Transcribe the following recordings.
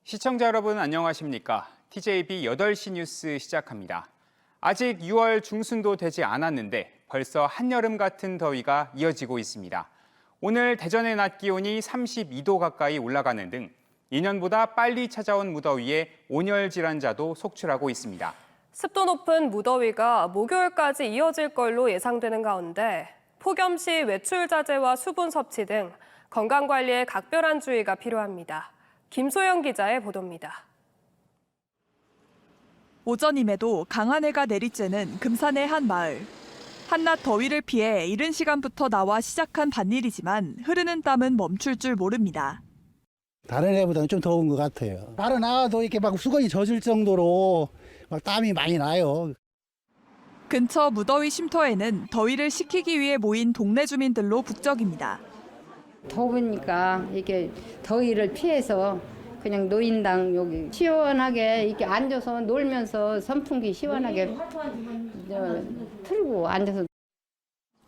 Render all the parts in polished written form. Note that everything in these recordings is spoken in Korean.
시청자 여러분 안녕하십니까? TJB 8시 뉴스 시작합니다. 아직 6월 중순도 되지 않았는데 벌써 한여름 같은 더위가 이어지고 있습니다. 오늘 대전의 낮 기온이 32도 가까이 올라가는 등 2년보다 빨리 찾아온 무더위에 온열 질환자도 속출하고 있습니다. 습도 높은 무더위가 목요일까지 이어질 걸로 예상되는 가운데 폭염 시 외출 자제와 수분 섭취 등 건강관리에 각별한 주의가 필요합니다. 김소영 기자의 보도입니다. 오전임에도 강한 해가 내리쬐는 금산의 한 마을. 한낮 더위를 피해 이른 시간부터 나와 시작한 밭일이지만 흐르는 땀은 멈출 줄 모릅니다. 다른 해보다는 좀 더운 것 같아요. 바로 나와도 이렇게 막 수건이 젖을 정도로 막 땀이 많이 나요. 근처 무더위 쉼터에는 더위를 식히기 위해 모인 동네 주민들로 북적입니다. 더우니까 이렇게 더위를 피해서 그냥 노인당 여기 시원하게 이렇게 앉아서 놀면서 선풍기 시원하게 틀고 앉아서.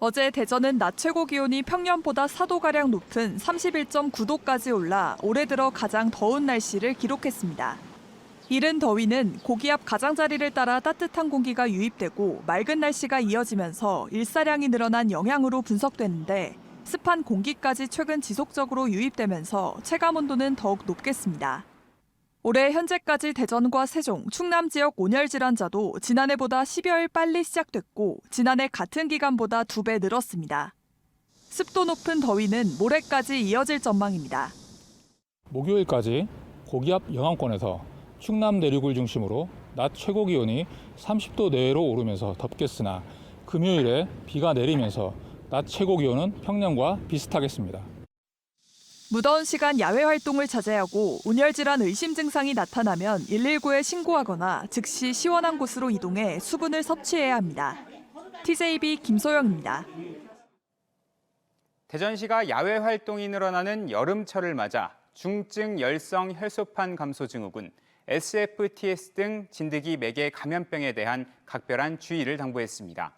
어제 대전은 낮 최고 기온이 평년보다 4도가량 높은 31.9도까지 올라 올해 들어 가장 더운 날씨를 기록했습니다. 이른 더위는 고기압 가장자리를 따라 따뜻한 공기가 유입되고 맑은 날씨가 이어지면서 일사량이 늘어난 영향으로 분석됐는데 습한 공기까지 최근 지속적으로 유입되면서 체감온도는 더욱 높겠습니다. 올해 현재까지 대전과 세종, 충남 지역 온열 질환자도 지난해보다 10여일 빨리 시작됐고 지난해 같은 기간보다 2배 늘었습니다. 습도 높은 더위는 모레까지 이어질 전망입니다. 목요일까지 고기압 영향권에서 충남 내륙을 중심으로 낮 최고 기온이 30도 내외로 오르면서 덥겠으나 금요일에 비가 내리면서 낮 최고 기온은 평년과 비슷하겠습니다. 무더운 시간 야외 활동을 자제하고 온열 질환 의심 증상이 나타나면 119에 신고하거나 즉시 시원한 곳으로 이동해 수분을 섭취해야 합니다. TJB 김소영입니다. 대전시가 야외 활동이 늘어나는 여름철을 맞아 중증 열성 혈소판 감소 증후군, SFTS 등 진드기 매개 감염병에 대한 각별한 주의를 당부했습니다.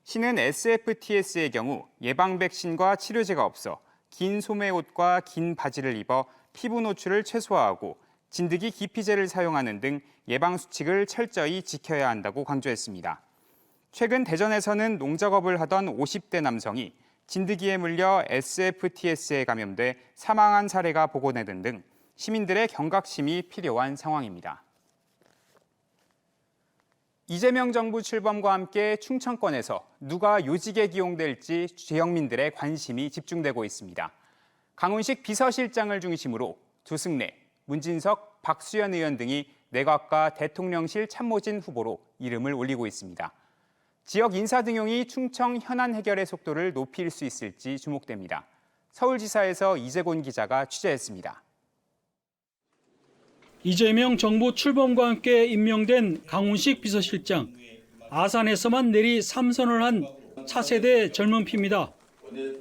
시는 SFTS의 경우 예방 백신과 치료제가 없어 긴 소매옷과 긴 바지를 입어 피부 노출을 최소화하고 진드기 기피제를 사용하는 등 예방 수칙을 철저히 지켜야 한다고 강조했습니다. 최근 대전에서는 농작업을 하던 50대 남성이 진드기에 물려 SFTS에 감염돼 사망한 사례가 보고되는 등 시민들의 경각심이 필요한 상황입니다. 이재명 정부 출범과 함께 충청권에서 누가 요직에 기용될지 지역민들의 관심이 집중되고 있습니다. 강훈식 비서실장을 중심으로 조승래, 문진석, 박수현 의원 등이 내각과 대통령실 참모진 후보로 이름을 올리고 있습니다. 지역 인사 등용이 충청 현안 해결의 속도를 높일 수 있을지 주목됩니다. 서울지사에서 이재곤 기자가 취재했습니다. 이재명 정부 출범과 함께 임명된 강훈식 비서실장. 아산에서만 내리 3선을 한 차세대 젊은 피입니다.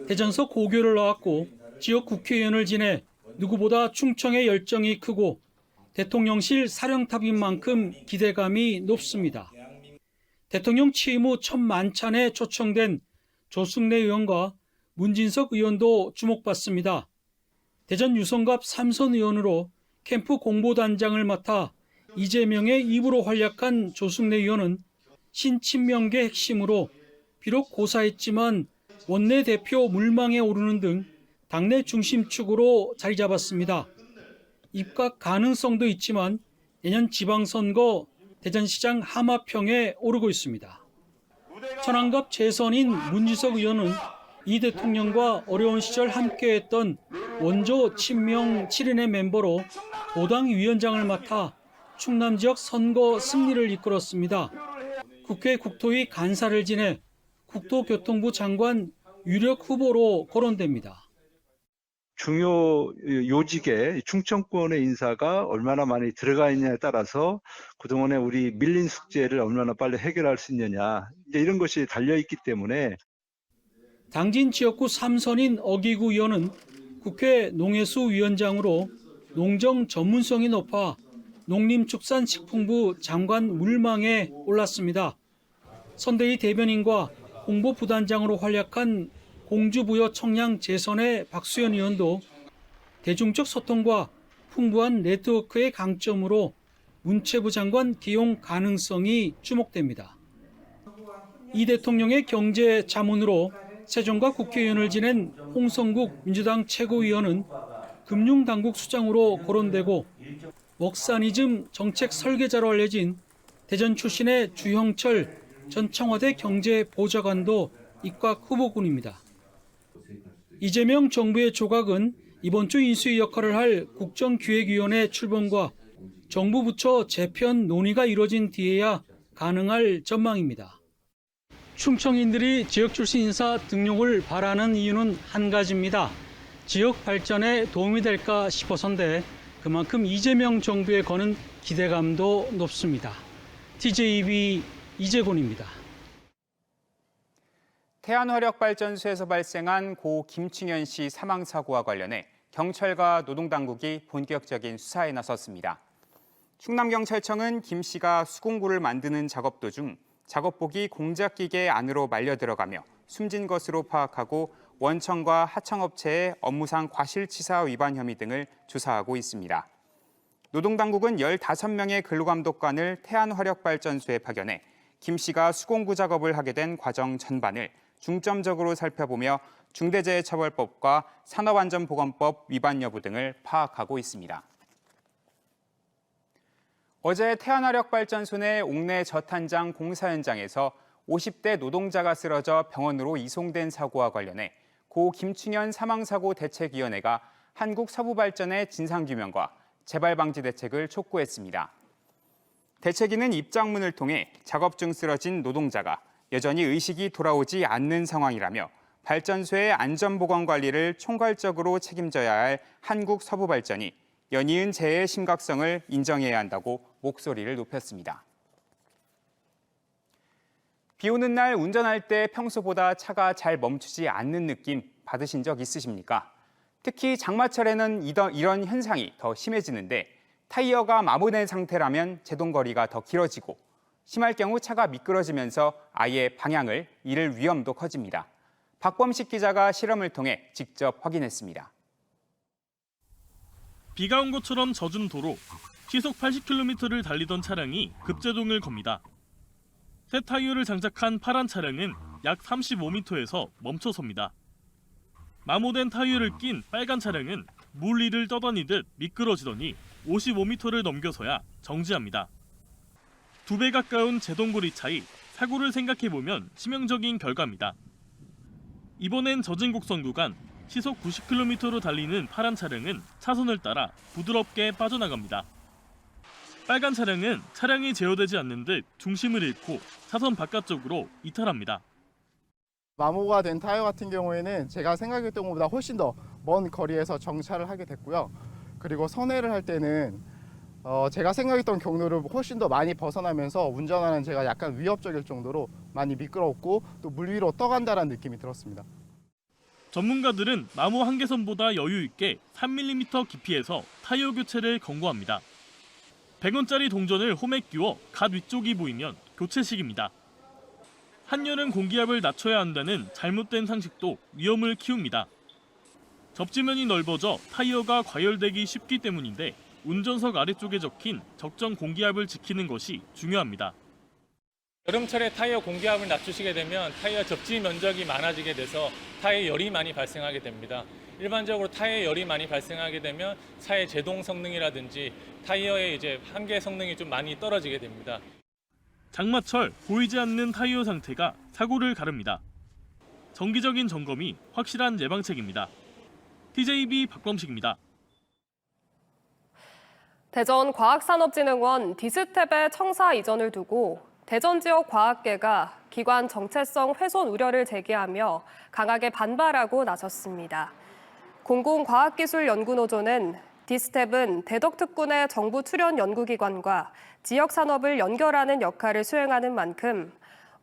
대전서 고교를 나왔고 지역 국회의원을 지내 누구보다 충청의 열정이 크고 대통령실 사령탑인 만큼 기대감이 높습니다. 대통령 취임 후 첫 만찬에 초청된 조승래 의원과 문진석 의원도 주목받습니다. 대전 유성갑 3선 의원으로 캠프 공보단장을 맡아 이재명의 입으로 활약한 조승래 의원은 신친명계 핵심으로 비록 고사했지만 원내대표 물망에 오르는 등 당내 중심축으로 자리 잡았습니다. 입각 가능성도 있지만 내년 지방선거 대전시장 하마평에 오르고 있습니다. 천안갑 재선인 문진석 의원은 이 대통령과 어려운 시절 함께했던 원조 친명 7인의 멤버로 도당 위원장을 맡아 충남 지역 선거 승리를 이끌었습니다. 국회 국토위 간사를 지내 국토교통부 장관 유력 후보로 거론됩니다. 중요 요직에 충청권의 인사가 얼마나 많이 들어가 있냐에 따라서 그동안에 우리 밀린 숙제를 얼마나 빨리 해결할 수 있느냐 이제 이런 것이 달려있기 때문에 당진 지역구 3선인 어기구 의원은 국회 농해수 위원장으로 농정 전문성이 높아 농림축산식품부 장관 물망에 올랐습니다. 선대위 대변인과 홍보부단장으로 활약한 공주부여 청량 재선의 박수현 의원도 대중적 소통과 풍부한 네트워크의 강점으로 문체부 장관 기용 가능성이 주목됩니다. 이 대통령의 경제 자문으로 세종과 국회의원을 지낸 홍성국 민주당 최고위원은 금융당국 수장으로 거론되고 먹사니즘 정책 설계자로 알려진 대전 출신의 주형철 전 청와대 경제보좌관도 입각 후보군입니다. 이재명 정부의 조각은 이번 주 인수위 역할을 할 국정기획위원회 출범과 정부 부처 재편 논의가 이뤄진 뒤에야 가능할 전망입니다. 충청인들이 지역 출신 인사 등용을 바라는 이유는 한 가지입니다. 지역 발전에 도움이 될까 싶어서인데 그만큼 이재명 정부에 거는 기대감도 높습니다. TJB 이재곤입니다. 태안화력발전소에서 발생한 고 김충현 씨 사망 사고와 관련해 경찰과 노동당국이 본격적인 수사에 나섰습니다. 충남경찰청은 김 씨가 수공구를 만드는 작업 도중 작업복이 공작기계 안으로 말려 들어가며 숨진 것으로 파악하고 원청과 하청업체의 업무상 과실치사 위반 혐의 등을 조사하고 있습니다. 노동당국은 15명의 근로감독관을 태안화력발전소에 파견해 김 씨가 수공구 작업을 하게 된 과정 전반을 중점적으로 살펴보며 중대재해처벌법과 산업안전보건법 위반 여부 등을 파악하고 있습니다. 어제 태안화력발전소 내 옥내 저탄장 공사 현장에서 50대 노동자가 쓰러져 병원으로 이송된 사고와 관련해 고 김충현 사망사고 대책위원회가 한국서부발전의 진상규명과 재발방지 대책을 촉구했습니다. 대책위는 입장문을 통해 작업 중 쓰러진 노동자가 여전히 의식이 돌아오지 않는 상황이라며 발전소의 안전보건 관리를 총괄적으로 책임져야 할 한국서부발전이 연이은 재해의 심각성을 인정해야 한다고 목소리를 높였습니다. 비 오는 날 운전할 때 평소보다 차가 잘 멈추지 않는 느낌 받으신 적 있으십니까? 특히 장마철에는 이런 현상이 더 심해지는데 타이어가 마모된 상태라면 제동거리가 더 길어지고 심할 경우 차가 미끄러지면서 아예 방향을 잃을 위험도 커집니다. 박범식 기자가 실험을 통해 직접 확인했습니다. 비가 온 것처럼 젖은 도로, 시속 80km를 달리던 차량이 급제동을 겁니다. 새 타이어를 장착한 파란 차량은 약 35m에서 멈춰섭니다. 마모된 타이어를 낀 빨간 차량은 물 위를 떠다니듯 미끄러지더니 55m를 넘겨서야 정지합니다. 2배 가까운 제동거리 차이, 사고를 생각해보면 치명적인 결과입니다. 이번엔 젖은 곡선 구간, 시속 90km로 달리는 파란 차량은 차선을 따라 부드럽게 빠져나갑니다. 빨간 차량은 차량이 제어되지 않는 듯 중심을 잃고 차선 바깥쪽으로 이탈합니다. 마모가 된 타이어 같은 경우에는 제가 생각했던 것보다 훨씬 더 먼 거리에서 정차를 하게 됐고요. 그리고 선회를 할 때는 제가 생각했던 경로를 훨씬 더 많이 벗어나면서 운전하는 제가 약간 위협적일 정도로 많이 미끄러웠고 또 물 위로 떠간다는 느낌이 들었습니다. 전문가들은 마모 한계선보다 여유 있게 3mm 깊이에서 타이어 교체를 권고합니다. 100원짜리 동전을 홈에 끼워 갓 위쪽이 보이면 교체식입니다. 한여름 공기압을 낮춰야 한다는 잘못된 상식도 위험을 키웁니다. 접지면이 넓어져 타이어가 과열되기 쉽기 때문인데 운전석 아래쪽에 적힌 적정 공기압을 지키는 것이 중요합니다. 여름철에 타이어 공기압을 낮추시게 되면 타이어 접지 면적이 많아지게 돼서 타이어 열이 많이 발생하게 됩니다. 일반적으로 타이어 열이 많이 발생하게 되면 차의 제동 성능이라든지 타이어의 한계 성능이 좀 많이 떨어지게 됩니다. 장마철 보이지 않는 타이어 상태가 사고를 가릅니다. 정기적인 점검이 확실한 예방책입니다. TJB 박범식입니다. 대전과학산업진흥원 디스텝의 청사 이전을 두고 대전 지역 과학계가 기관 정체성 훼손 우려를 제기하며 강하게 반발하고 나섰습니다. 공공과학기술연구노조는 디스텝은 대덕특군의 정부 출연 연구기관과 지역 산업을 연결하는 역할을 수행하는 만큼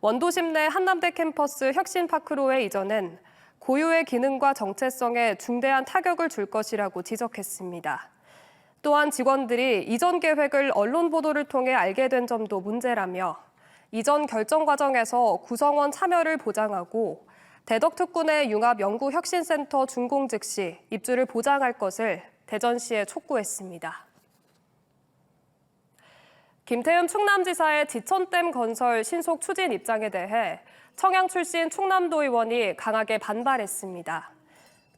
원도심 내 한남대 캠퍼스 혁신파크로의 이전은 고유의 기능과 정체성에 중대한 타격을 줄 것이라고 지적했습니다. 또한 직원들이 이전 계획을 언론 보도를 통해 알게 된 점도 문제라며 이전 결정 과정에서 구성원 참여를 보장하고 대덕특군의 융합연구혁신센터 준공 즉시 입주를 보장할 것을 대전시에 촉구했습니다. 김태흠 충남지사의 지천댐 건설 신속 추진 입장에 대해 청양 출신 충남도 의원이 강하게 반발했습니다.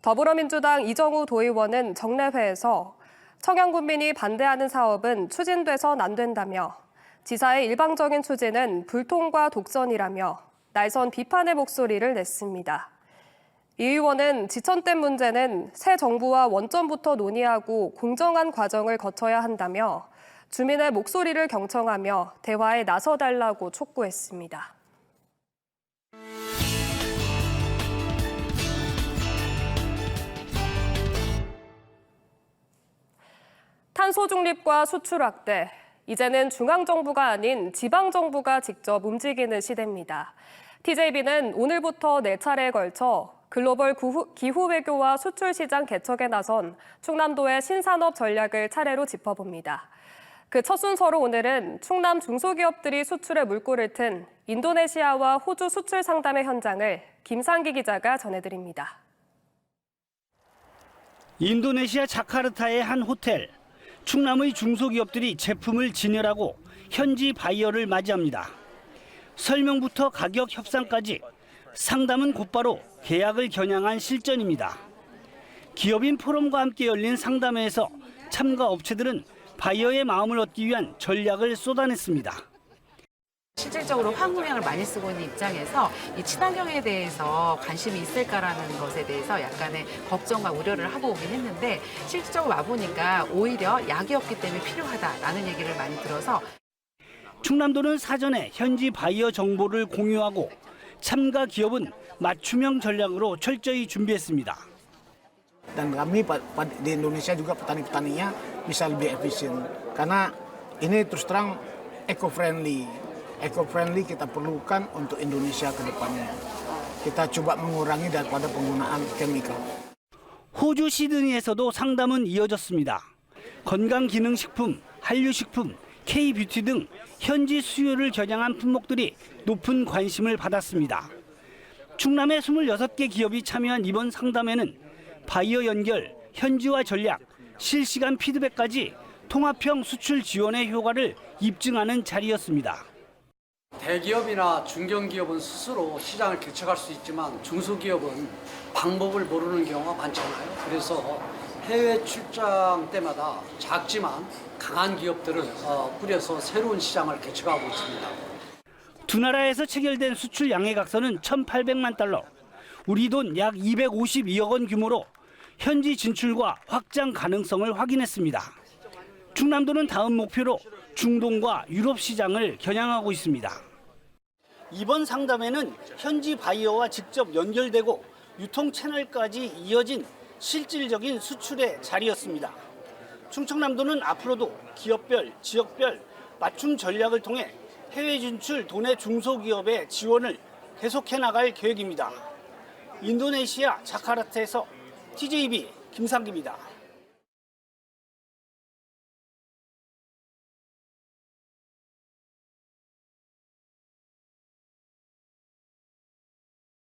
더불어민주당 이정우 도의원은 정례회에서 청양 군민이 반대하는 사업은 추진돼선 안 된다며 지사의 일방적인 추진은 불통과 독선이라며 날선 비판의 목소리를 냈습니다. 이 의원은 지천댐 문제는 새 정부와 원점부터 논의하고 공정한 과정을 거쳐야 한다며 주민의 목소리를 경청하며 대화에 나서달라고 촉구했습니다. 탄소 중립과 수출 확대, 이제는 중앙정부가 아닌 지방정부가 직접 움직이는 시대입니다. TJB는 오늘부터 4차례에 걸쳐 글로벌 기후외교와 수출시장 개척에 나선 충남도의 신산업 전략을 차례로 짚어봅니다. 그 첫 순서로 오늘은 충남 중소기업들이 수출에 물꼬를 튼 인도네시아와 호주 수출 상담의 현장을 김상기 기자가 전해드립니다. 인도네시아 자카르타의 한 호텔. 충남의 중소기업들이 제품을 진열하고 현지 바이어를 맞이합니다. 설명부터 가격 협상까지 상담은 곧바로 계약을 겨냥한 실전입니다. 기업인 포럼과 함께 열린 상담회에서 참가 업체들은 바이어의 마음을 얻기 위한 전략을 쏟아냈습니다. 실질적으로 환경을 많이 쓰고 있는 입장에서 이 친환경에 대해서 관심이 있을까라는 것에 대해서 약간의 걱정과 우려를 하고 오긴 했는데 실질적으로 와보니까 오히려 약이 없기 때문에 필요하다라는 얘기를 많이 들어서 충남도는 사전에 현지 바이어 정보를 공유하고 참가 기업은 맞춤형 전략으로 철저히 준비했습니다. Dan kami di Indonesia juga petani-petaninya bisa lebih efisien karena ini terus terang eco-friendly. Eco-friendly kita perlukan untuk Indonesia ke depannya. Kita coba mengurangi daripada penggunaan chemical. 호주 시드니에서도 상담은 이어졌습니다. 건강기능식품, 한류식품, K-뷰티 등 현지 수요를 겨냥한 품목들이 높은 관심을 받았습니다. 충남의 26개 기업이 참여한 이번 상담회는 바이어 연결, 현지화 전략, 실시간 피드백까지 통합형 수출 지원의 효과를 입증하는 자리였습니다. 대기업이나 중견기업은 스스로 시장을 개척할 수 있지만 중소기업은 방법을 모르는 경우가 많잖아요. 그래서 해외 출장 때마다 작지만 강한 기업들을 꾸려서 새로운 시장을 개척하고 있습니다. 두 나라에서 체결된 수출 양해각서는 1,800만 달러, 우리 돈 약 252억 원 규모로 현지 진출과 확장 가능성을 확인했습니다. 충남도는 다음 목표로 중동과 유럽 시장을 겨냥하고 있습니다. 이번 상담회는 현지 바이어와 직접 연결되고 유통 채널까지 이어진 실질적인 수출의 자리였습니다. 충청남도는 앞으로도 기업별, 지역별 맞춤 전략을 통해 해외 진출 도내 중소기업의 지원을 계속해 나갈 계획입니다. 인도네시아 자카르타에서 TJB 김상기입니다.